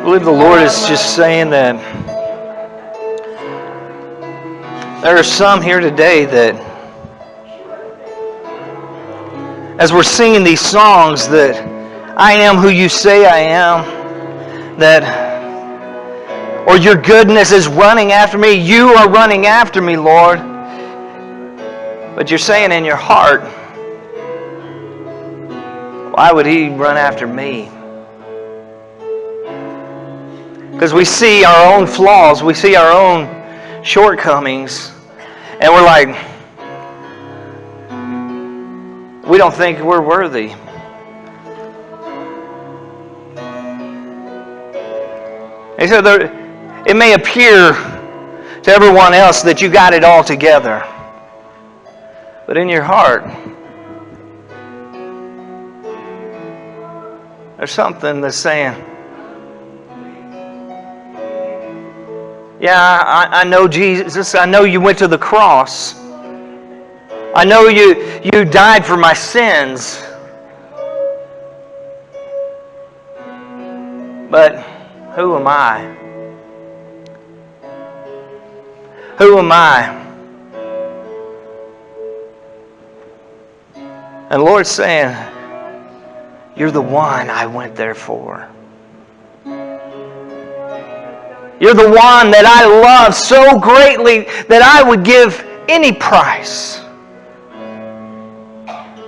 believe the Lord is just saying that there are some here today that, as we're singing these songs, that I am who you say I am, or your goodness is running after me, you are running after me, Lord. But you're saying in your heart, why would he run after me? Because we see our own flaws, we see our own shortcomings, and we're like, we don't think we're worthy. And so it may appear to everyone else that you got it all together, but in your heart, there's something that's saying, yeah, I know Jesus. I know you went to the cross. I know you died for my sins. But who am I? Who am I? And the Lord's saying, you're the one I went there for. You're the one that I love so greatly that I would give any price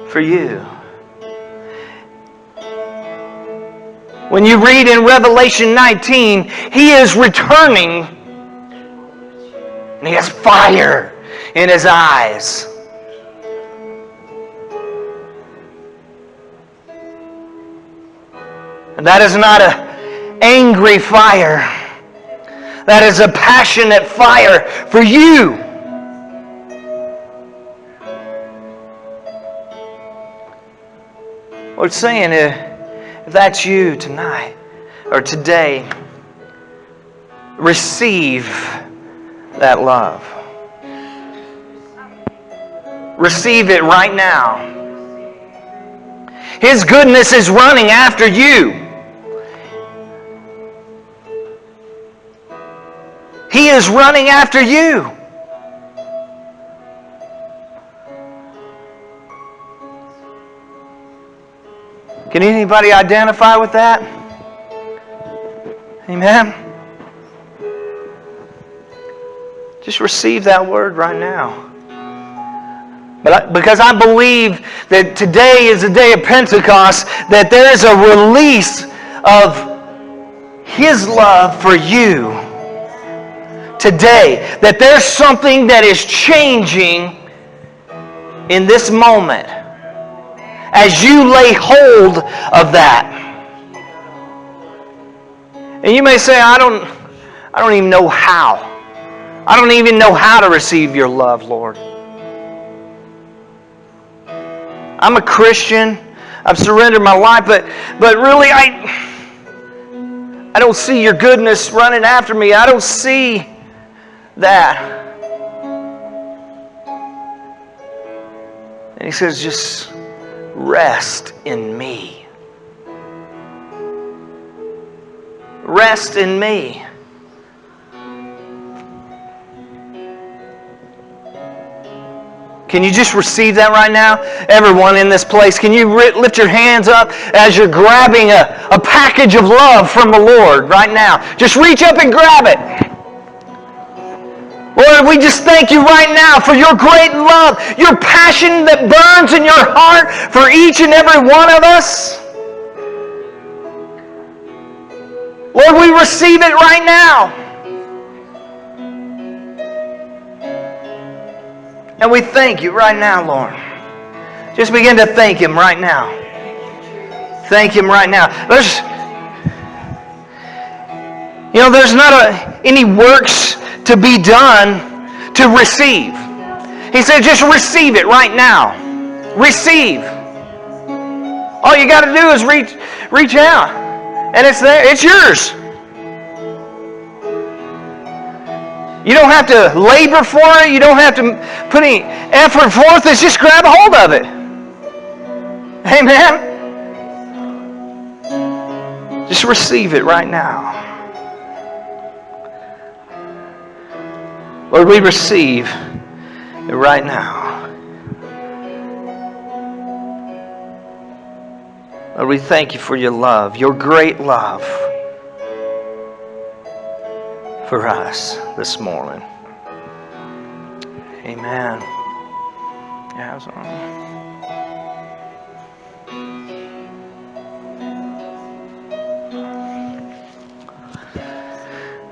for you. When you read in Revelation 19, he is returning and he has fire in his eyes. And that is not an angry fire. That is a passionate fire for you. Lord's saying, if that's you tonight or today, receive that love. Receive it right now. His goodness is running after you. He is running after you. Can anybody identify with that? Amen? Just receive that word right now. Because I believe that today is the day of Pentecost, that there is a release of his love for you today. That there's something that is changing in this moment as you lay hold of that. And you may say, I don't even know how. I don't even know how to receive your love, Lord. I'm a Christian. I've surrendered my life, but really I don't see your goodness running after me. I don't see that. And he says, just rest in me. Rest in me. Can you just receive that right now? Everyone in this place, can you lift your hands up as you're grabbing a package of love from the Lord right now? Just reach up and grab it. Lord, we just thank you right now for your great love, your passion that burns in your heart for each and every one of us. Lord, we receive it right now. And we thank you right now, Lord. Just begin to thank him right now. Thank him right now. There's not any works to be done to receive. He said, just receive it right now. Receive. All you got to do is reach out. And it's there. It's yours. You don't have to labor for it. You don't have to put any effort forth. It's just grab a hold of it. Amen? Just receive it right now. Lord, we receive it right now. Lord, we thank you for your love, your great love for us this morning. Amen. Yeah, I was on.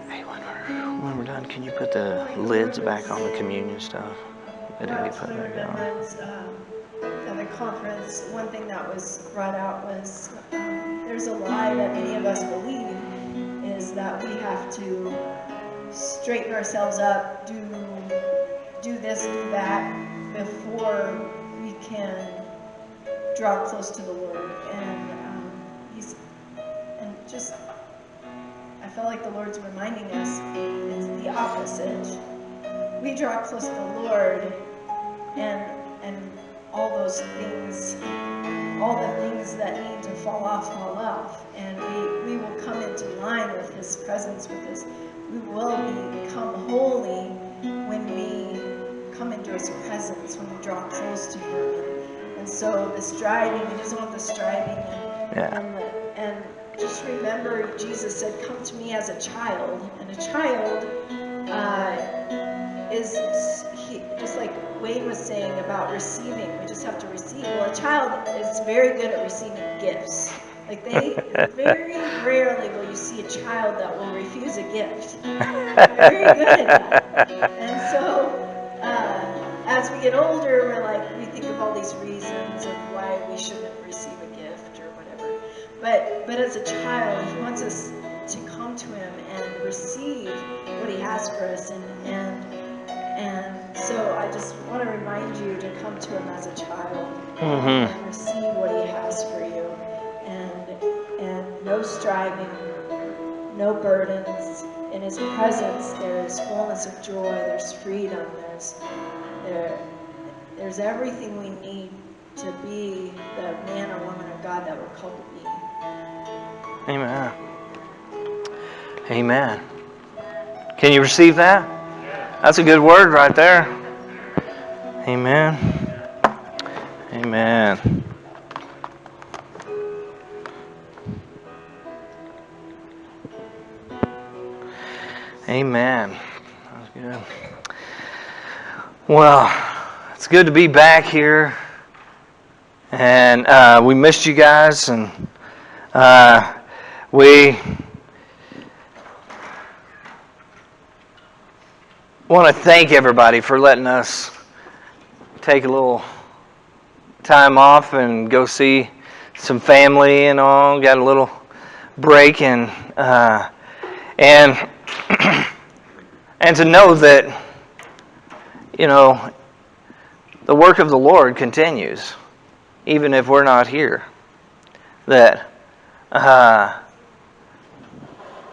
Hey, when we're done, can you put the lids back on the communion stuff? It didn't get put back on. At the conference, one thing that was brought out was there's a lie that many of us believe is that we have to straighten ourselves up, do this, do that, before we can draw close to the Lord. And I felt like the Lord's reminding us it's the opposite. We draw close to the Lord, and all those things, all the things that need to fall off, and we will come into line with His presence, with His. We will become holy when we come into His presence, when we draw close to Him. And so the striving, He doesn't want the striving, and just remember, Jesus said, "Come to me as a child," and a child is just like Wayne was saying about receiving. We just have to receive. Well, a child is very good at receiving gifts. Like very rarely will you see a child that will refuse a gift. Very good at that. And so, as we get older, we think of all these reasons of why we shouldn't receive a gift or whatever. But as a child, He wants us to come to Him and receive what He has for us, and so I just want to remind you to come to Him as a child and receive what He has for you, and no striving, no burdens. In His presence, there is fullness of joy. There's freedom. There's everything we need to be the man or woman of God that we're called to be. Amen. Amen. Can you receive that? That's a good word right there. Amen. Amen. Amen. That was good. Well, it's good to be back here. And we missed you guys, and we want to thank everybody for letting us take a little time off and go see some family and all. Got a little break, and to know that, the work of the Lord continues, even if we're not here.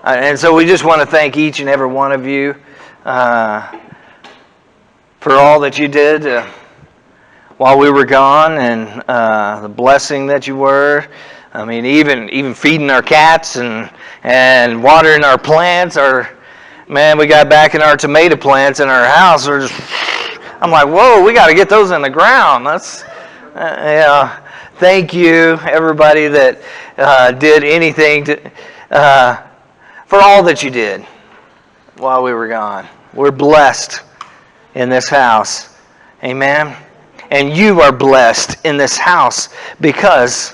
And so we just want to thank each and every one of you for all that you did while we were gone, and the blessing that you were. I mean, even feeding our cats and watering our plants. We got back in our tomato plants in our house. I'm like, whoa, we got to get those in the ground. That's thank you, everybody that did anything for all that you did while we were gone. We're blessed in this house. Amen. And you are blessed in this house because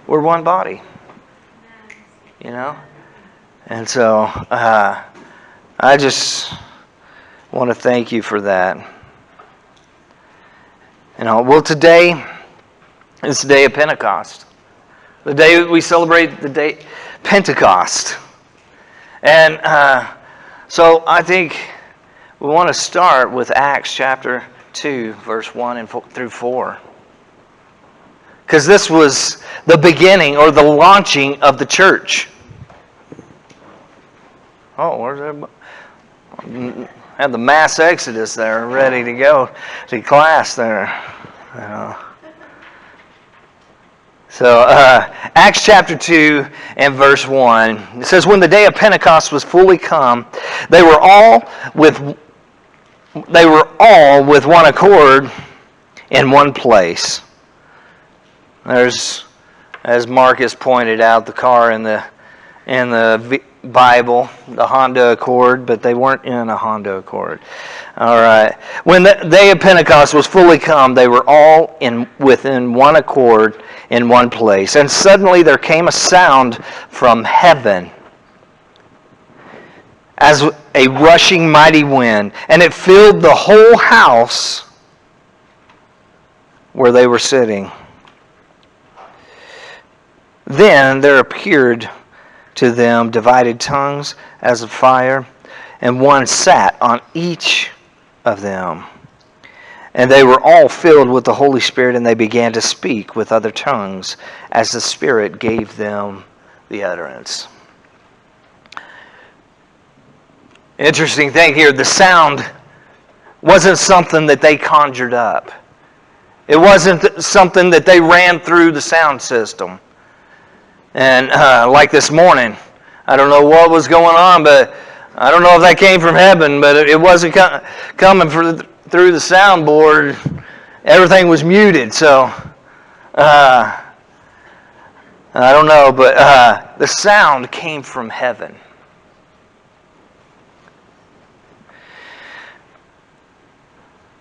we're one body. And so I just want to thank you for that. Well, today is the day of Pentecost. The day we celebrate the day Pentecost. And so I think we want to start with Acts chapter 2, verse 1 through 4. Because this was the beginning or the launching of the church. Oh, where's everybody? Had the mass exodus there, ready to go to class there. So, Acts chapter 2 and verse 1. It says, when the day of Pentecost was fully come, they were all with one accord in one place. There's, as Marcus pointed out, the car in the Bible, the Honda Accord, but they weren't in a Honda Accord. All right. When the day of Pentecost was fully come, they were all within one accord in one place. And suddenly there came a sound from heaven as a rushing mighty wind, and it filled the whole house where they were sitting. Then there appeared to them divided tongues as of fire, and one sat on each of them. And they were all filled with the Holy Spirit, and they began to speak with other tongues as the Spirit gave them the utterance. Interesting thing here, the sound wasn't something that they conjured up. It wasn't something that they ran through the sound system. And like this morning, I don't know what was going on, but I don't know if that came from heaven, but it wasn't coming through the soundboard. Everything was muted, so I don't know, but the sound came from heaven.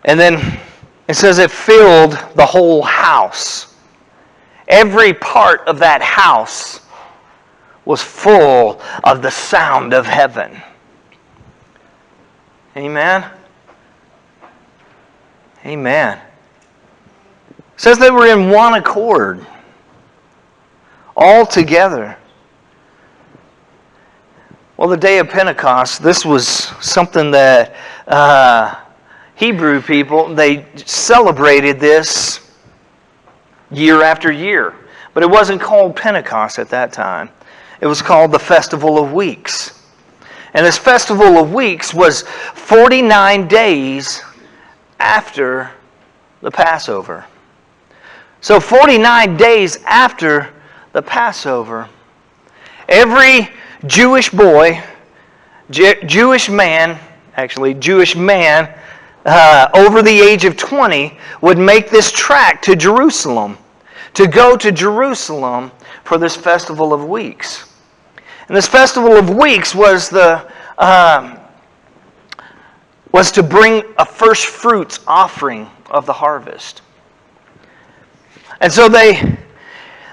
And then it says it filled the whole house. Every part of that house was full of the sound of heaven. Amen? Amen. It says they were in one accord, all together. Well, the day of Pentecost, this was something that Hebrew people, they celebrated this year after year. But it wasn't called Pentecost at that time. It was called the Festival of Weeks. And this Festival of Weeks was 49 days after the Passover. So 49 days after the Passover, every Jewish boy, Jewish man over the age of 20 would make this trek to Jerusalem, to go to Jerusalem for this Festival of Weeks. And this Festival of Weeks was to bring a first fruits offering of the harvest. And so they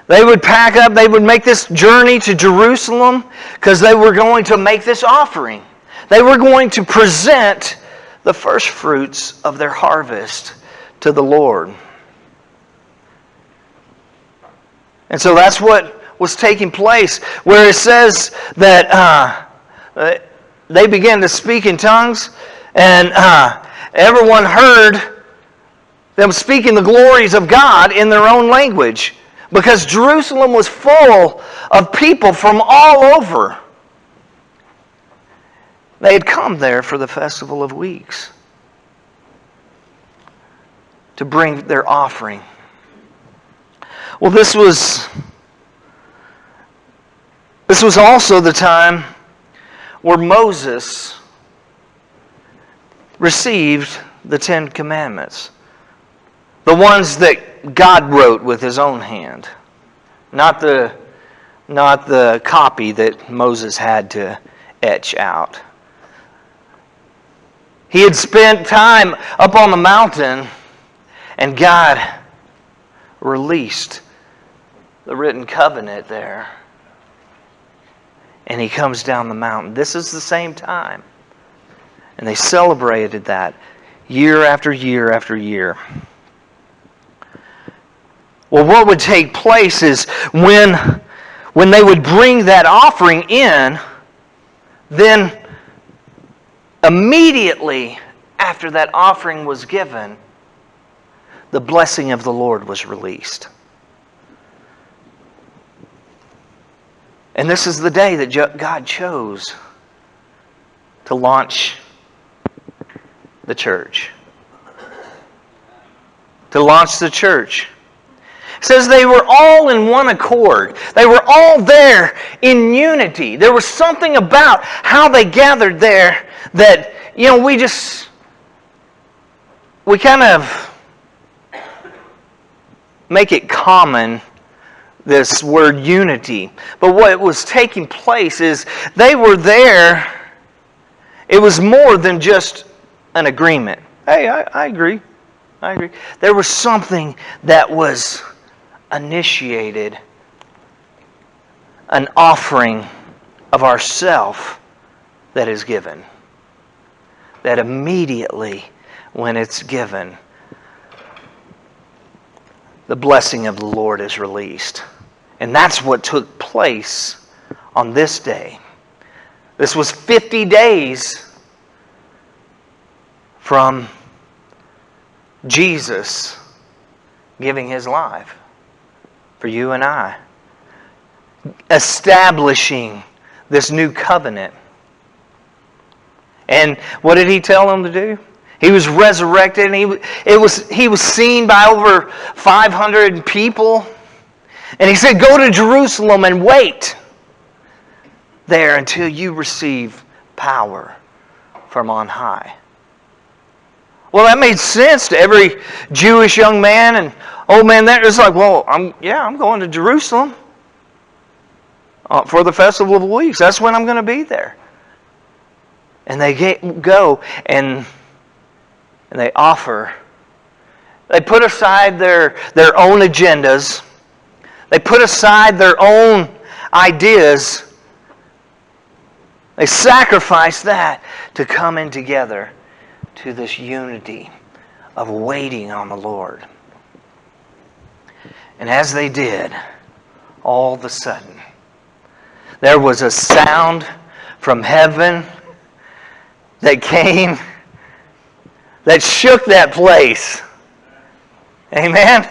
would pack up, they would make this journey to Jerusalem because they were going to make this offering. They were going to present the first fruits of their harvest to the Lord. And so that's what was taking place, where it says that they began to speak in tongues, and everyone heard them speaking the glories of God in their own language, because Jerusalem was full of people from all over. They had come there for the Festival of Weeks to bring their offering. Well, this was also the time where Moses received the Ten Commandments. The ones that God wrote with his own hand. Not the copy that Moses had to etch out. He had spent time up on the mountain, and God released the written covenant there. And he comes down the mountain. This is the same time. And they celebrated that year after year after year. Well, what would take place is when they would bring that offering in, then immediately after that offering was given, the blessing of the Lord was released. And this is the day that God chose to launch the church. To launch the church. It says they were all in one accord. They were all there in unity. There was something about how they gathered there that, we kind of make it common, this word unity. But what was taking place is they were there. It was more than just an agreement. Hey, I agree. I agree. There was something that was initiated, an offering of ourself that is given. That immediately when it's given, the blessing of the Lord is released. And that's what took place on this day. This was 50 days from Jesus giving his life for you and I, establishing this new covenant. And what did he tell them to do? He was resurrected, and he was seen by over 500 people. And he said, go to Jerusalem and wait there until you receive power from on high. Well, that made sense to every Jewish young man and old man there. It's like, well, I'm going to Jerusalem for the Festival of Weeks. That's when I'm going to be there. And they go and they offer. They put aside their own agendas. They put aside their own ideas. They sacrifice that to come in together to this unity of waiting on the Lord. And as they did, all of a sudden, there was a sound from heaven that came that shook that place. Amen?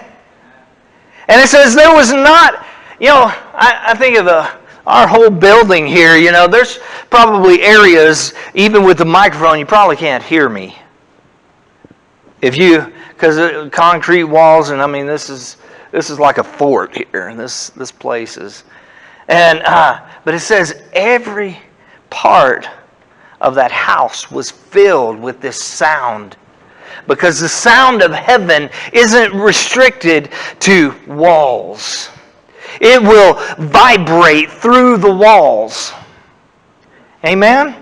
And it says there was not, I think of our whole building here, there's probably areas, even with the microphone, you probably can't hear me. Because concrete walls, and this is like a fort here, and this place is. But it says every part of that house was filled with this sound. Because the sound of heaven isn't restricted to walls. It will vibrate through the walls. Amen?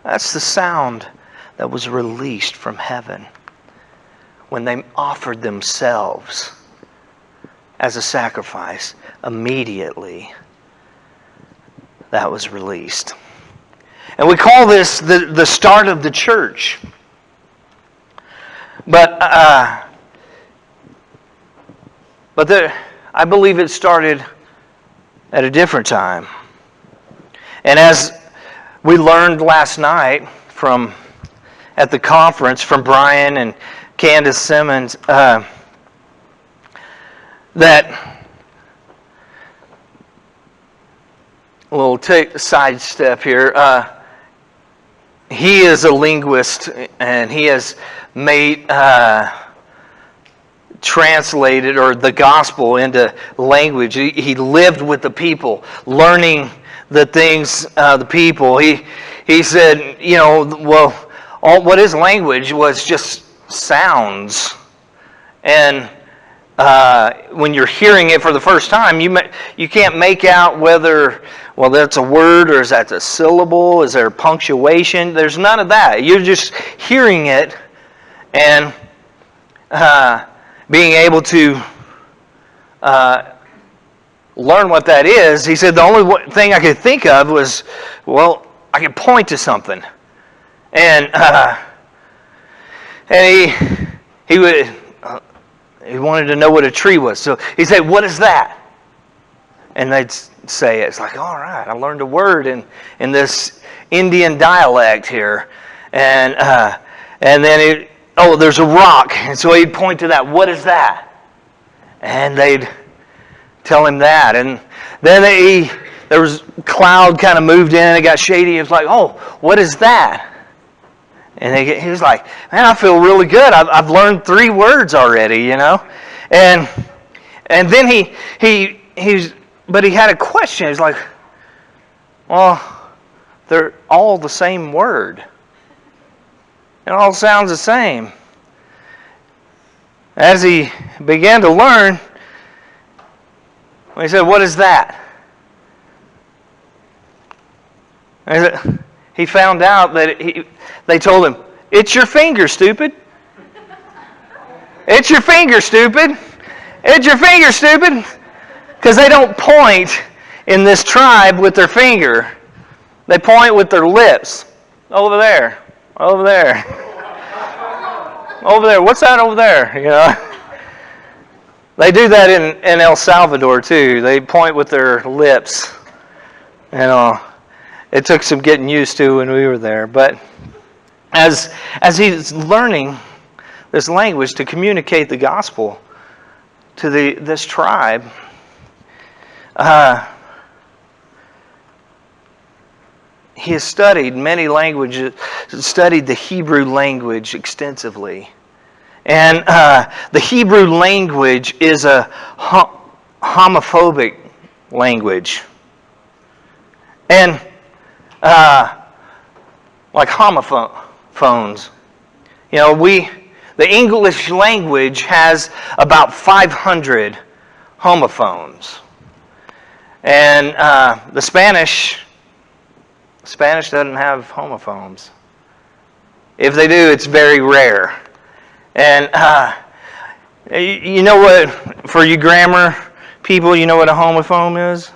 That's the sound that was released from heaven when they offered themselves as a sacrifice. Immediately, that was released. And we call this the start of the church. But I believe it started at a different time. And as we learned last night at the conference from Brian and Candace Simmons, that we'll take a side step here. He is a linguist, and he has made translated or the gospel into language. He lived with the people, learning the things, the people. He said, what is language was just sounds, and when you're hearing it for the first time, you can't make out whether, that's a word or is that a syllable? Is there punctuation? There's none of that. You're just hearing it and being able to learn what that is. He said the only thing I could think of was, I could point to something, and he would. He wanted to know what a tree was. So he said, what is that? And they'd say, it's like, all right, I learned a word in this Indian dialect here. And then, there's a rock. And so he'd point to that. What is that? And they'd tell him that. And then there was cloud kind of moved in and it got shady. It was like, what is that? And he was like, man, I feel really good. I've learned 3 words already, And then but he had a question. He's like, well, they're all the same word. It all sounds the same. As he began to learn, he said, what is that? He found out that they told him, it's your finger, stupid. It's your finger, stupid. It's your finger, stupid. Because they don't point in this tribe with their finger. They point with their lips. Over there. Over there. Over there. What's that over there? You know. They do that in El Salvador too. They point with their lips. You know. It took some getting used to when we were there. But as he's learning this language to communicate the gospel to this tribe, he has studied many languages, studied the Hebrew language extensively. And the Hebrew language is a homophobic language. And like homophones. You know, the English language has about 500 homophones. And the Spanish doesn't have homophones. If they do, it's very rare. And you know what, for you grammar people, you know what a homophone is?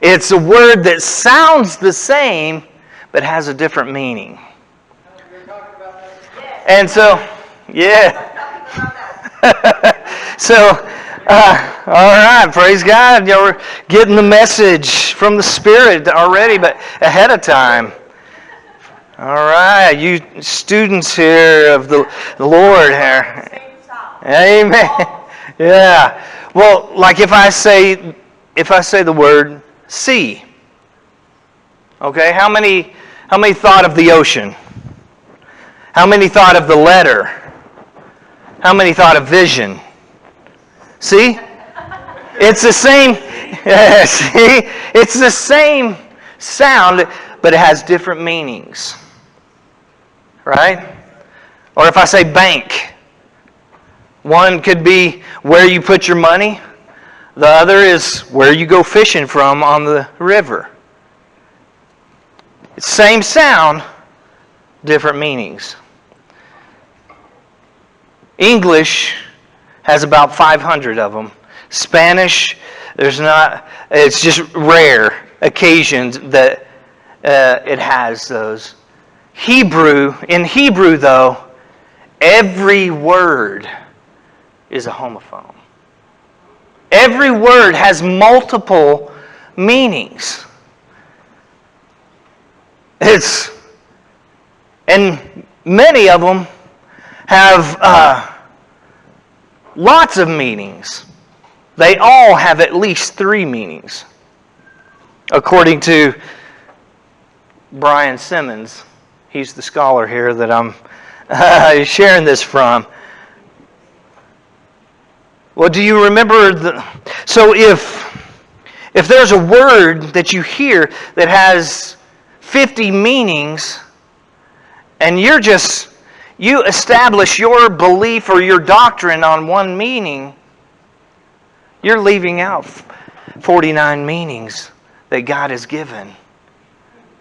It's a word that sounds the same, but has a different meaning. And so, yeah. So, all right, praise God. You're getting the message from the Spirit already, but ahead of time. All right, you students here of the Lord here. Amen. Yeah. Well, like if I say the word sea. Okay, how many thought of the ocean? How many thought of the letter? How many thought of vision? See? It's the same. See? It's the same sound, but it has different meanings. Right? Or if I say bank, one could be where you put your money. The other is where you go fishing from on the river. Same sound, different meanings. English has about 500 of them. Spanish, it's just rare occasions that it has those. In Hebrew though, every word is a homophone. Every word has multiple meanings. And many of them have lots of meanings. They all have at least 3 meanings, according to Brian Simmons. He's the scholar here that I'm sharing this from. Well, do you remember so if there's a word that you hear that has 50 meanings, and you establish your belief or your doctrine on one meaning, you're leaving out 49 meanings that God has given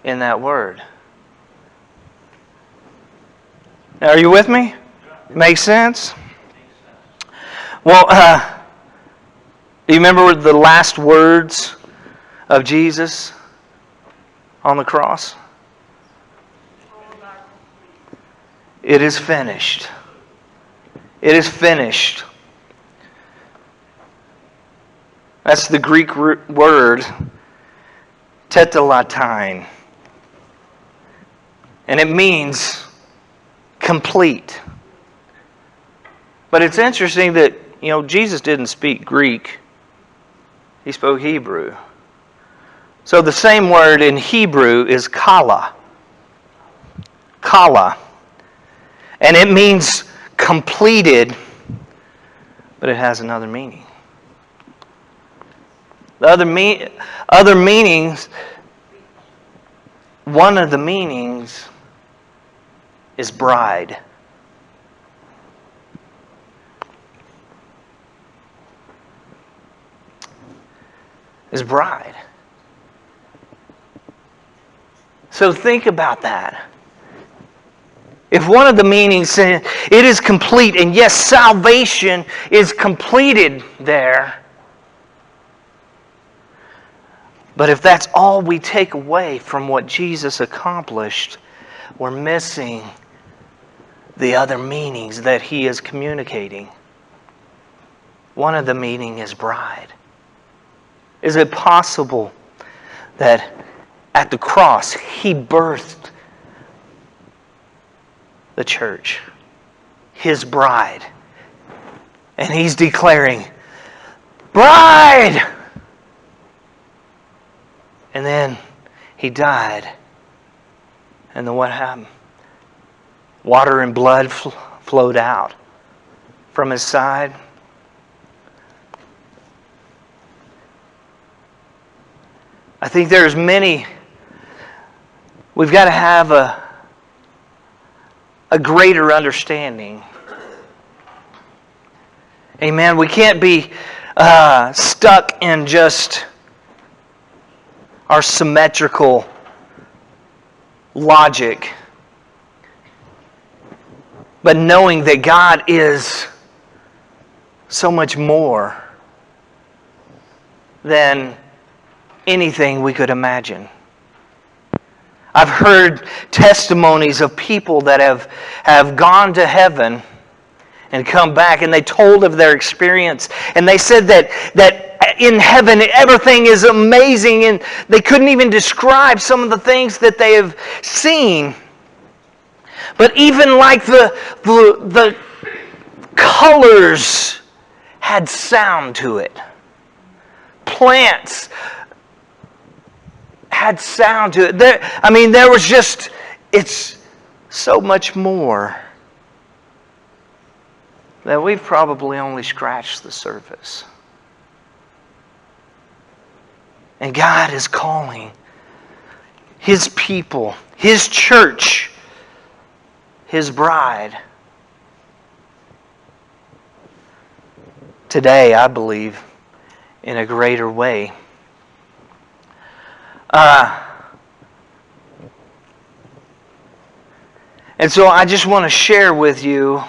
in that word. Are you with me? Makes sense? Well, do you remember the last words of Jesus on the cross? It is finished. It is finished. That's the Greek word tetelestai. And it means complete. But it's interesting that, Jesus didn't speak Greek. He spoke Hebrew. So the same word in Hebrew is kala. Kala. And it means completed but it has another meaning. The other meanings, one of the meanings is bride. Is bride. So think about that. If one of the meanings says it is complete, and yes, salvation is completed there, but if that's all we take away from what Jesus accomplished, we're missing the other meanings that He is communicating. One of the meaning is bride. Is it possible that at the cross He birthed the church, His bride, and He's declaring, bride! And then He died. And then what happened? Water and blood flowed out from His side. I think there's many. We've got to have a greater understanding. Amen. We can't be stuck in just our symmetrical logic, but knowing that God is so much more than anything we could imagine. I've heard testimonies of people that have gone to heaven and come back, and they told of their experience, and they said that in heaven everything is amazing, and they couldn't even describe some of the things that they have seen. But even like the colors had sound to it. Plants had sound to it. There was just, it's so much more that we've probably only scratched the surface. And God is calling His people, His church, His bride. Today, I believe, in a greater way. And so I just want to share with you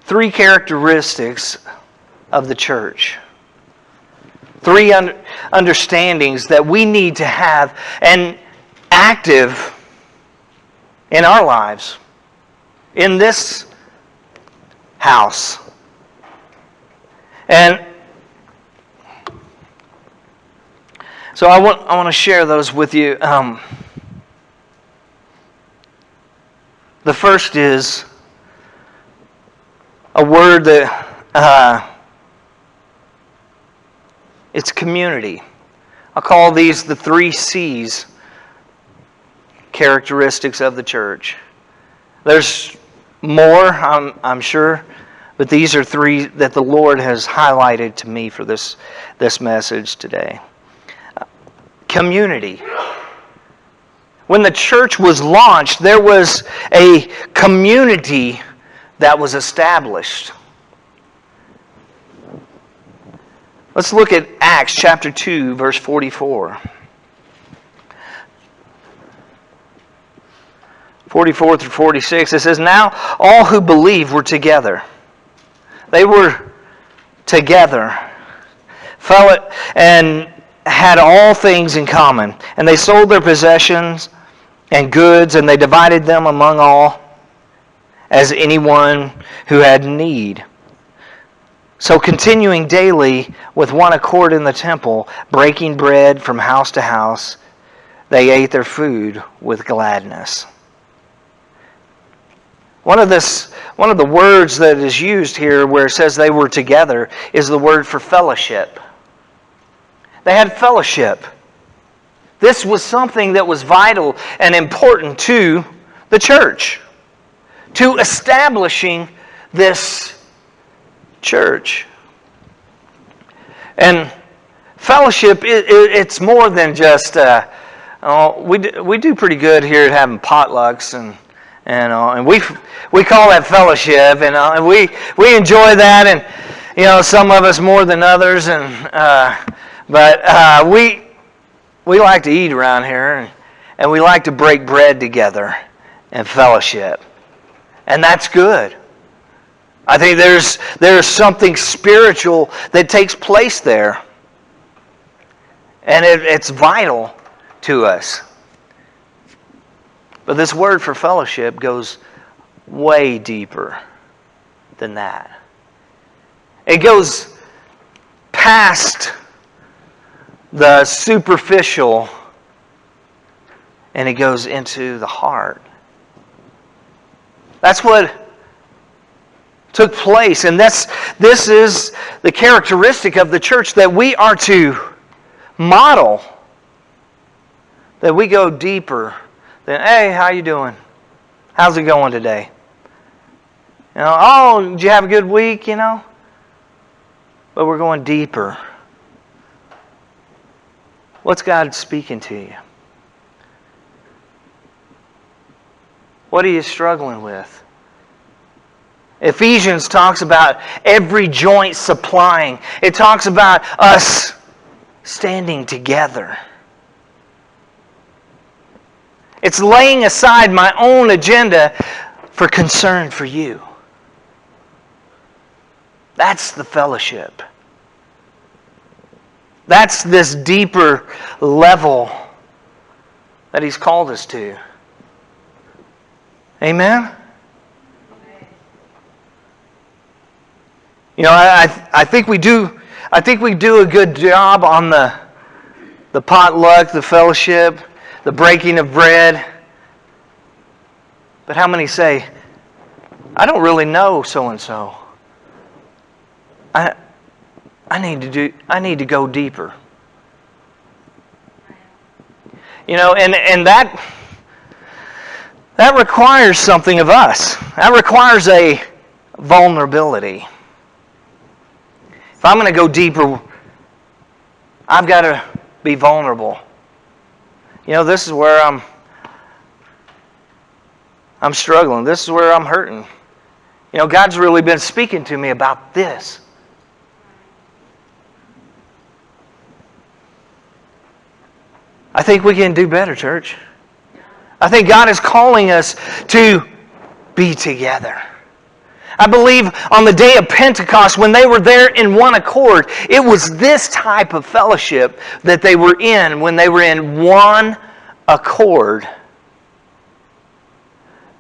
3 characteristics of the church. 3 understandings that we need to have and active in our lives, in this house. And so I want to share those with you. The first is a word that it's community. I call these the 3 C's characteristics of the church. There's more, I'm sure, but these are 3 that the Lord has highlighted to me for this message today. Community. When the church was launched, there was a community that was established. Let's look at Acts chapter 2, verse 44. 44 through 46, it says, "Now all who believed were together." They were together, and had all things in common. And they sold their possessions and goods, and they divided them among all, as anyone who had need. So continuing daily with one accord in the temple, breaking bread from house to house, they ate their food with gladness. One of the words that is used here where it says they were together is the word for fellowship. They had fellowship. This was something that was vital and important to the church, to establishing this church. And fellowship, it's more than just, we do pretty good here at having potlucks, and we call that fellowship, and we enjoy that, and some of us more than others, but we like to eat around here, and we like to break bread together and fellowship, and that's good. I think there's something spiritual that takes place there. And it's vital to us. But this word for fellowship goes way deeper than that. It goes past the superficial, and it goes into the heart. That's what took place, and this is the characteristic of the church that we are to model, that we go deeper than, hey, how you doing? How's it going today? Oh, did you have a good week, But we're going deeper. What's God speaking to you? What are you struggling with? Ephesians talks about every joint supplying. It talks about us standing together. It's laying aside my own agenda for concern for you. That's the fellowship. That's this deeper level that He's called us to. Amen? I think we do a good job on the potluck, the fellowship, the breaking of bread. But how many say, I don't really know so and so. I need to go deeper. And that requires something of us. That requires a vulnerability. If I'm going to go deeper, I've got to be vulnerable. This is where I'm struggling. This is where I'm hurting. God's really been speaking to me about this. I think we can do better, church. I think God is calling us to be together. I believe on the day of Pentecost, when they were there in one accord, it was this type of fellowship that they were in when they were in one accord.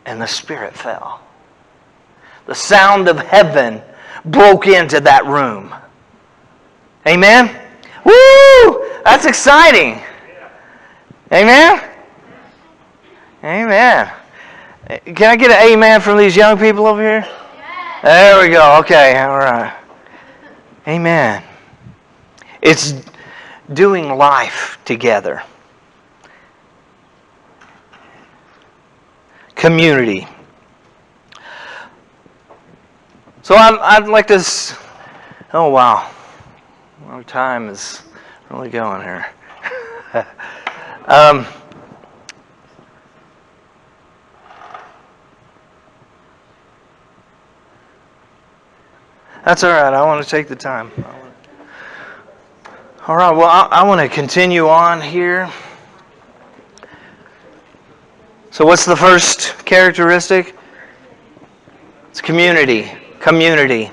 And the Spirit fell. The sound of heaven broke into that room. Amen? Woo! That's exciting. Amen? Amen. Can I get an amen from these young people over here? There we go. Okay, all right. Amen. It's doing life together. Community. So I'd like to... Oh, wow. Our time is really going here. That's all right. I want to take the time. All right. Well, I want to continue on here. So what's the first characteristic? It's community. Community.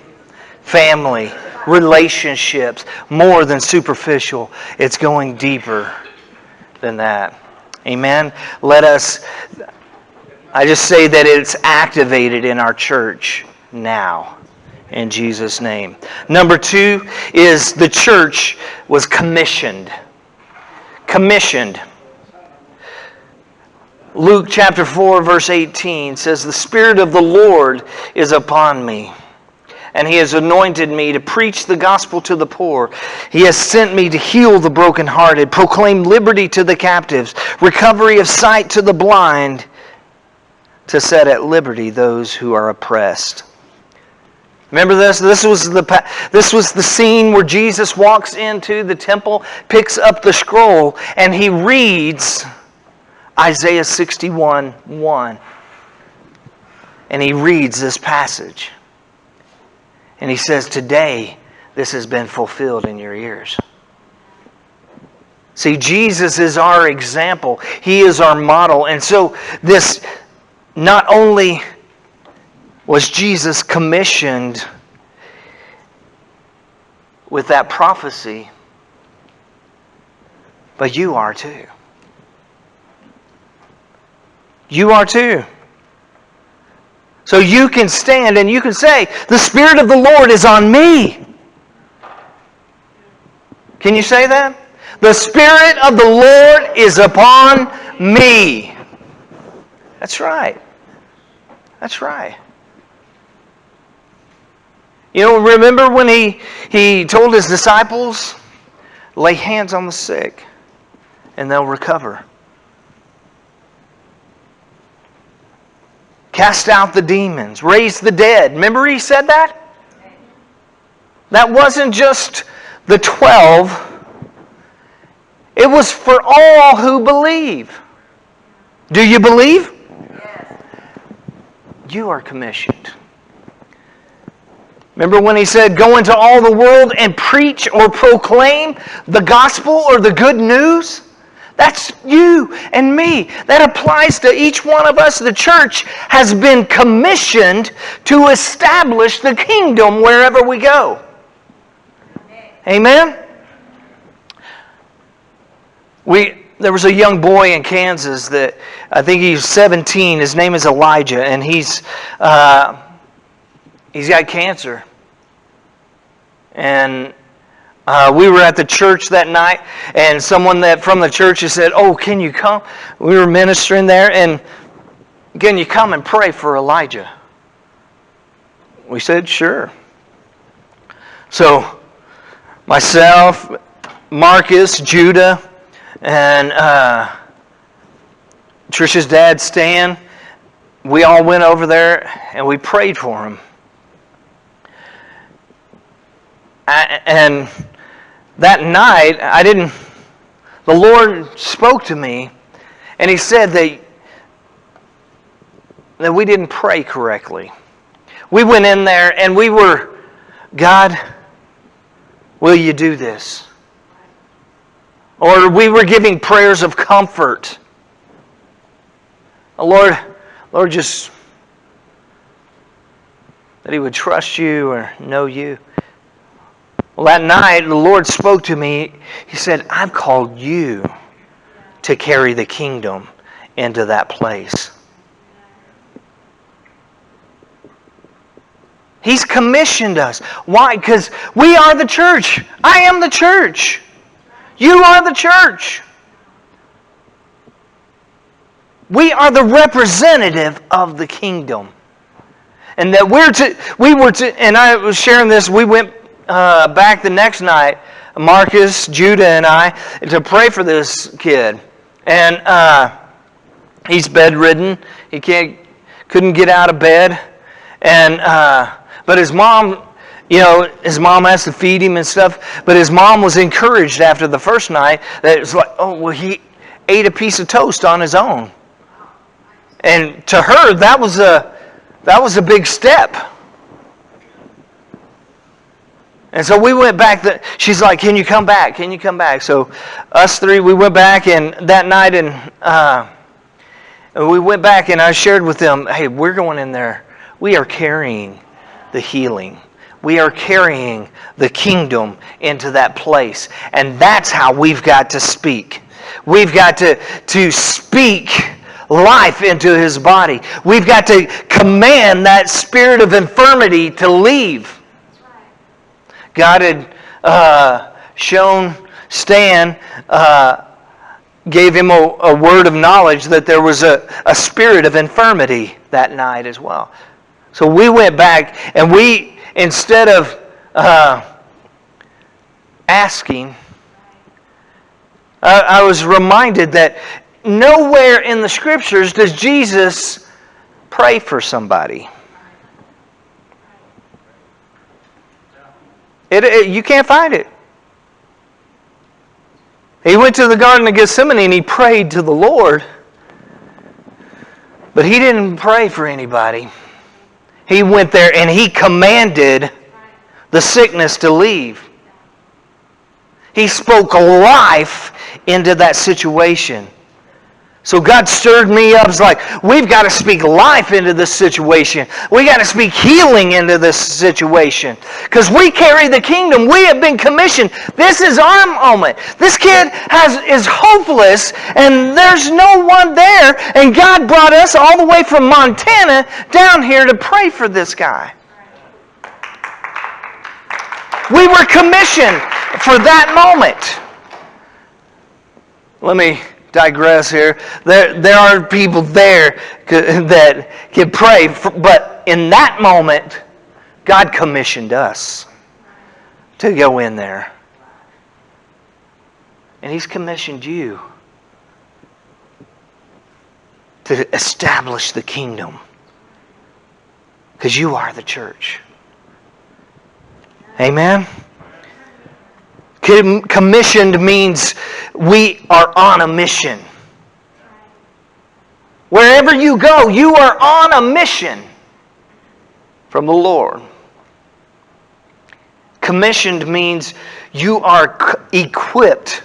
Family. Relationships. More than superficial. It's going deeper than that. Amen. I just say that it's activated in our church now. In Jesus' name. Number 2 is the church was commissioned. Commissioned. Luke chapter 4 verse 18 says, "The Spirit of the Lord is upon me, and He has anointed me to preach the gospel to the poor. He has sent me to heal the brokenhearted, proclaim liberty to the captives, recovery of sight to the blind, to set at liberty those who are oppressed." Remember this? This was the scene where Jesus walks into the temple, picks up the scroll, and he reads Isaiah 61:1. And he reads this passage. And he says, today this has been fulfilled in your ears. See, Jesus is our example. He is our model. And so this, not only was Jesus commissioned with that prophecy, but you are too. You are too. So you can stand and you can say, the Spirit of the Lord is on me. Can you say that? The Spirit of the Lord is upon me. That's right. That's right. You know, remember when he told his disciples, lay hands on the sick and they'll recover. Cast out the demons, raise the dead. Remember he said that? That wasn't just the 12. It was for all who believe. Do you believe? Yes. You are commissioned. Remember when he said, go into all the world and preach or proclaim the gospel or the good news? That's you and me. That applies to each one of us. The church has been commissioned to establish the kingdom wherever we go. Amen? There was a young boy in Kansas that, I think he's 17. His name is Elijah, and he's got cancer. And we were at the church that night, and someone from the church has said, oh, can you come? We were ministering there, and can you come and pray for Elijah? We said, sure. So, myself, Marcus, Judah, and Trisha's dad, Stan, we all went over there, and we prayed for him. And that night, the Lord spoke to me, and He said that we didn't pray correctly. We went in there, and we were, God, will you do this? Or we were giving prayers of comfort. Lord, just that he would trust you or know you. Well, that night, the Lord spoke to me. He said, I've called you to carry the kingdom into that place. He's commissioned us. Why? Because we are the church. I am the church. You are the church. We are the representative of the kingdom. And that and I was sharing this, we went back the next night, Marcus, Judah, and I, to pray for this kid. And he's bedridden. He couldn't get out of bed. And but his mom, his mom has to feed him and stuff. But his mom was encouraged after the first night that it was like, oh, well, he ate a piece of toast on his own. And to her, that was a big step. And so we went back. She's like, can you come back? Can you come back? So us three, we went back that night, and we went back, and I shared with them, hey, we're going in there. We are carrying the healing. We are carrying the kingdom into that place. And that's how we've got to speak. We've got to speak life into his body. We've got to command that spirit of infirmity to leave. God had shown Stan, gave him a word of knowledge that there was a spirit of infirmity that night as well. So we went back, and we, instead of asking, I was reminded that nowhere in the Scriptures does Jesus pray for somebody. You can't find it. He went to the Garden of Gethsemane and he prayed to the Lord. But he didn't pray for anybody. He went there and he commanded the sickness to leave. He spoke life into that situation. So God stirred me up. It's like, we've got to speak life into this situation. We got to speak healing into this situation. Because we carry the kingdom. We have been commissioned. This is our moment. This kid is hopeless, and there's no one there. And God brought us all the way from Montana down here to pray for this guy. We were commissioned for that moment. Let me digress here. There are people there that can pray, but in that moment, God commissioned us to go in there. And He's commissioned you to establish the kingdom. Because you are the church. Amen? Commissioned means we are on a mission. Wherever you go, you are on a mission from the Lord. Commissioned means you are equipped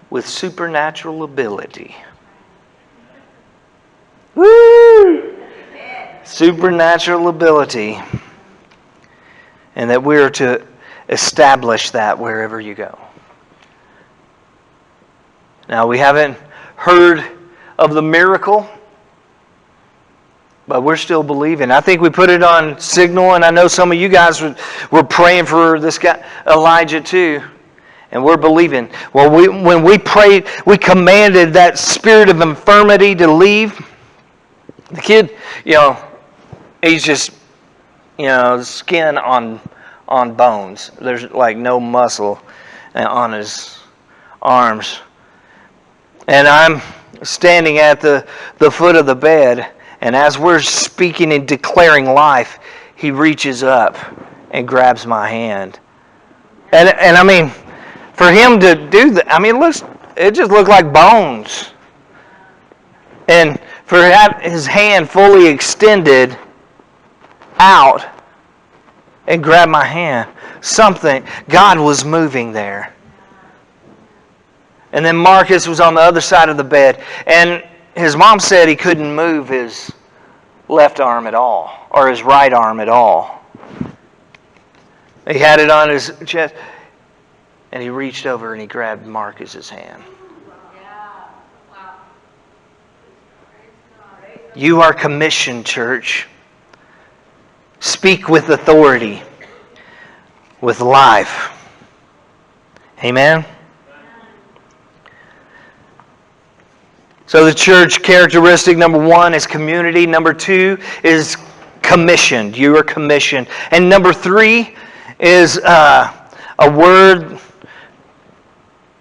with supernatural ability. Woo! Supernatural ability. And that we are to establish that wherever you go. Now, we haven't heard of the miracle, but we're still believing. I think we put it on Signal, and I know some of you guys were praying for this guy, Elijah, too. And we're believing. Well, when we prayed, we commanded that spirit of infirmity to leave. The kid, he's just, skin on bones. There's like no muscle on his arms. And I'm standing at the foot of the bed, and as we're speaking and declaring life, he reaches up and grabs my hand. And I mean, for him to do that, I mean, it just looked like bones. And for his hand fully extended out and grab my hand, God was moving there. And then Marcus was on the other side of the bed, and his mom said he couldn't move his left arm at all, or his right arm at all. He had it on his chest, and he reached over and he grabbed Marcus's hand. You are commissioned, church. Speak with authority, with life. Amen? So the church characteristic number 1 is community. Number 2 is commissioned. You are commissioned. And number 3 is a word.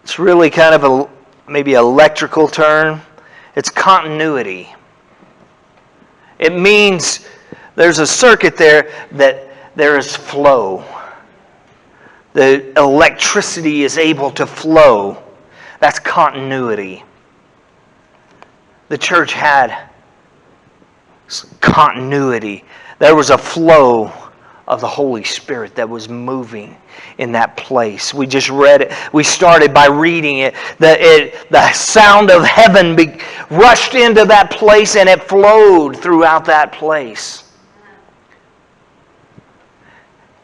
It's really kind of maybe electrical term. It's continuity. It means there's a circuit there that there is flow. The electricity is able to flow. That's continuity. The church had continuity. There was a flow of the Holy Spirit that was moving in that place. We just read it. We started by reading it. The sound of heaven rushed into that place, and it flowed throughout that place.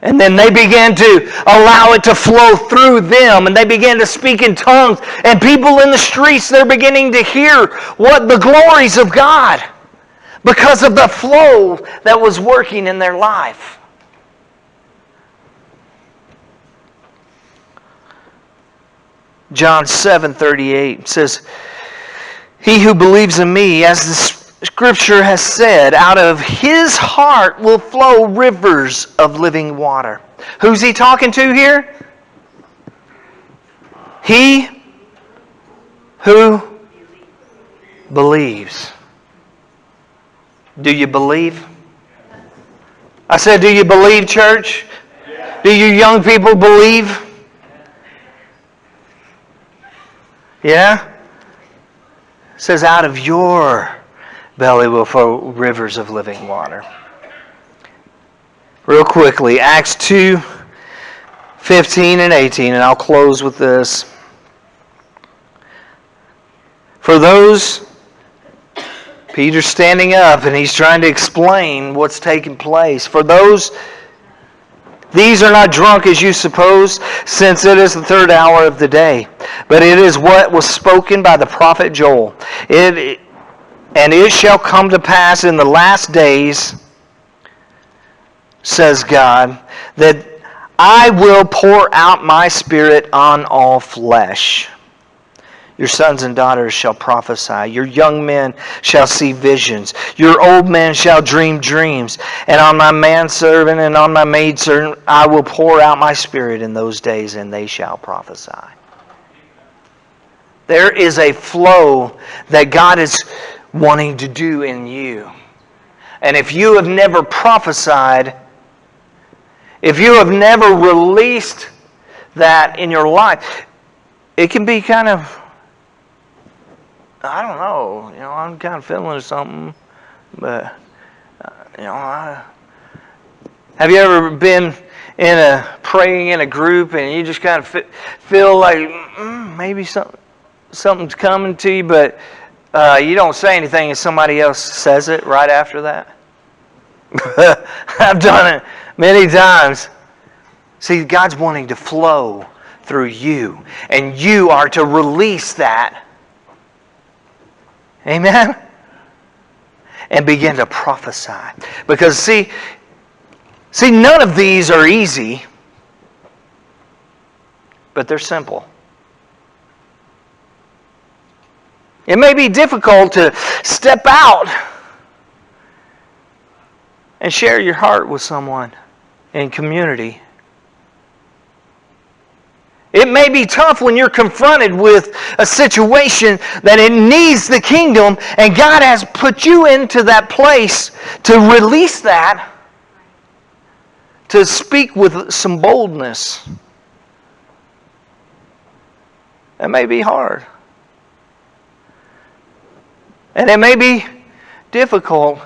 And then they began to allow it to flow through them, and they began to speak in tongues. And people in the streets, they're beginning to hear what the glories of God, because of the flow that was working in their life. John 7:38 says, "He who believes in me, as the Scripture has said, out of his heart will flow rivers of living water." Who's he talking to here? He who believes. Do you believe? I said, do you believe, church? Do you young people believe? Yeah? It says, out of your belly will flow rivers of living water. Real quickly, Acts 2:15 and 18, and I'll close with this. For those, Peter's standing up and he's trying to explain what's taking place. For those, these are not drunk as you suppose, since it is the third hour of the day. But it is what was spoken by the prophet Joel. And it shall come to pass in the last days, says God, that I will pour out my Spirit on all flesh. Your sons and daughters shall prophesy. Your young men shall see visions. Your old men shall dream dreams. And on my manservant and on my maidservant I will pour out my Spirit in those days, and they shall prophesy. There is a flow that God is wanting to do in you. And if you have never prophesied, if you have never released that in your life, it can be kind of, I don't know, I'm kind of feeling something, but, have you ever been praying in a group and you just kind of feel like maybe something's coming to you, but you don't say anything and somebody else says it right after that? I've done it many times. See, God's wanting to flow through you, and you are to release that. Amen? And begin to prophesy. Because see, none of these are easy, but they're simple. It may be difficult to step out and share your heart with someone in community. It may be tough when you're confronted with a situation that it needs the kingdom, and God has put you into that place to release that, to speak with some boldness. That may be hard. And it may be difficult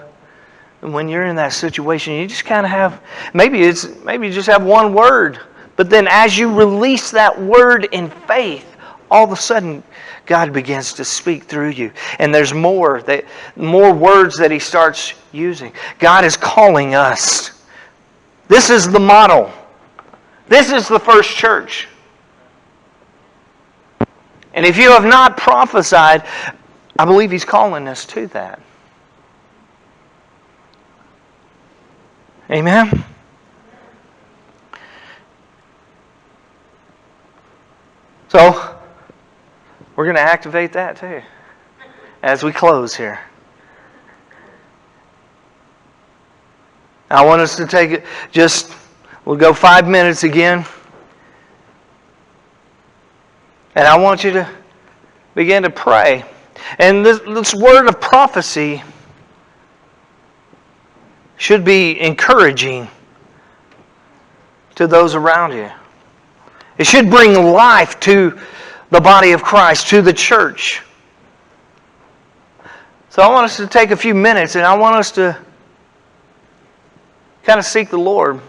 when you're in that situation. You just kind of have, maybe you just have one word. But then as you release that word in faith, all of a sudden God begins to speak through you. And there's more words that He starts using. God is calling us. This is the model. This is the first church. And if you have not prophesied, I believe He's calling us to that. Amen? So, we're going to activate that too as we close here. I want us to take it, we'll go 5 minutes again. And I want you to begin to pray. And this word of prophecy should be encouraging to those around you. It should bring life to the body of Christ, to the church. So I want us to take a few minutes and I want us to kind of seek the Lord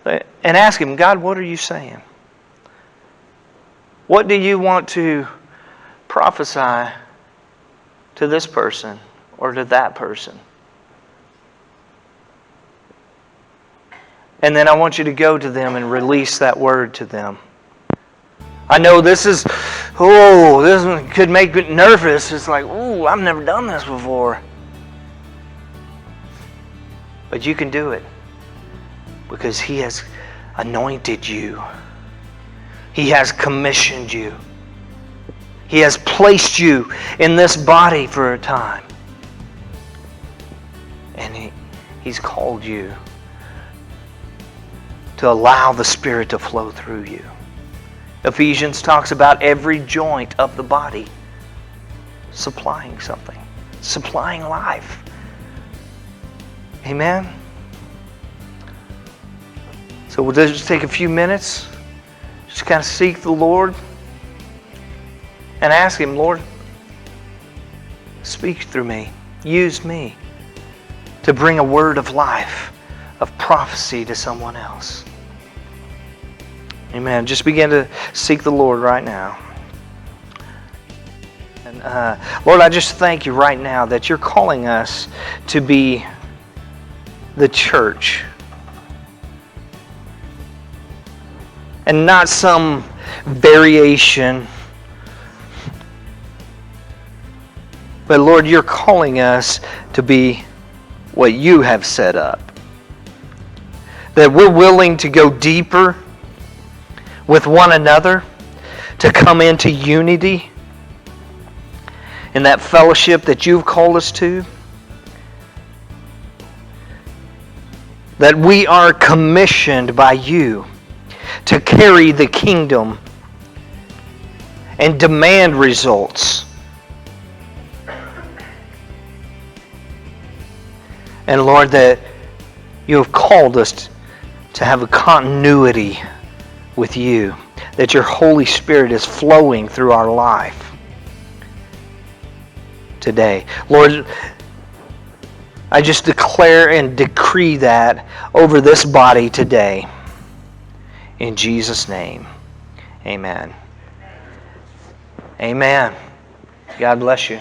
and ask Him, God, what are you saying? What do you want to prophesy to this person or to that person? And then I want you to go to them and release that word to them. I know this one could make me nervous. It's like, I've never done this before. But you can do it because He has anointed you. He has commissioned you. He has placed you in this body for a time. And He's called you to allow the Spirit to flow through you. Ephesians talks about every joint of the body supplying something, supplying life. Amen? So we'll just take a few minutes, just kind of seek the Lord and ask Him, Lord, speak through me. Use me to bring a word of life, of prophecy to someone else. Amen. Just begin to seek the Lord right now. And Lord, I just thank you right now that you're calling us to be the church. And not some variation. But Lord, you're calling us to be what you have set up. That we're willing to go deeper with one another, to come into unity in that fellowship that you've called us to. That we are commissioned by you to carry the kingdom and demand results. And Lord, that you have called us to have a continuity with you, that your Holy Spirit is flowing through our life today. Lord, I just declare and decree that over this body today. In Jesus' name, amen. Amen. God bless you.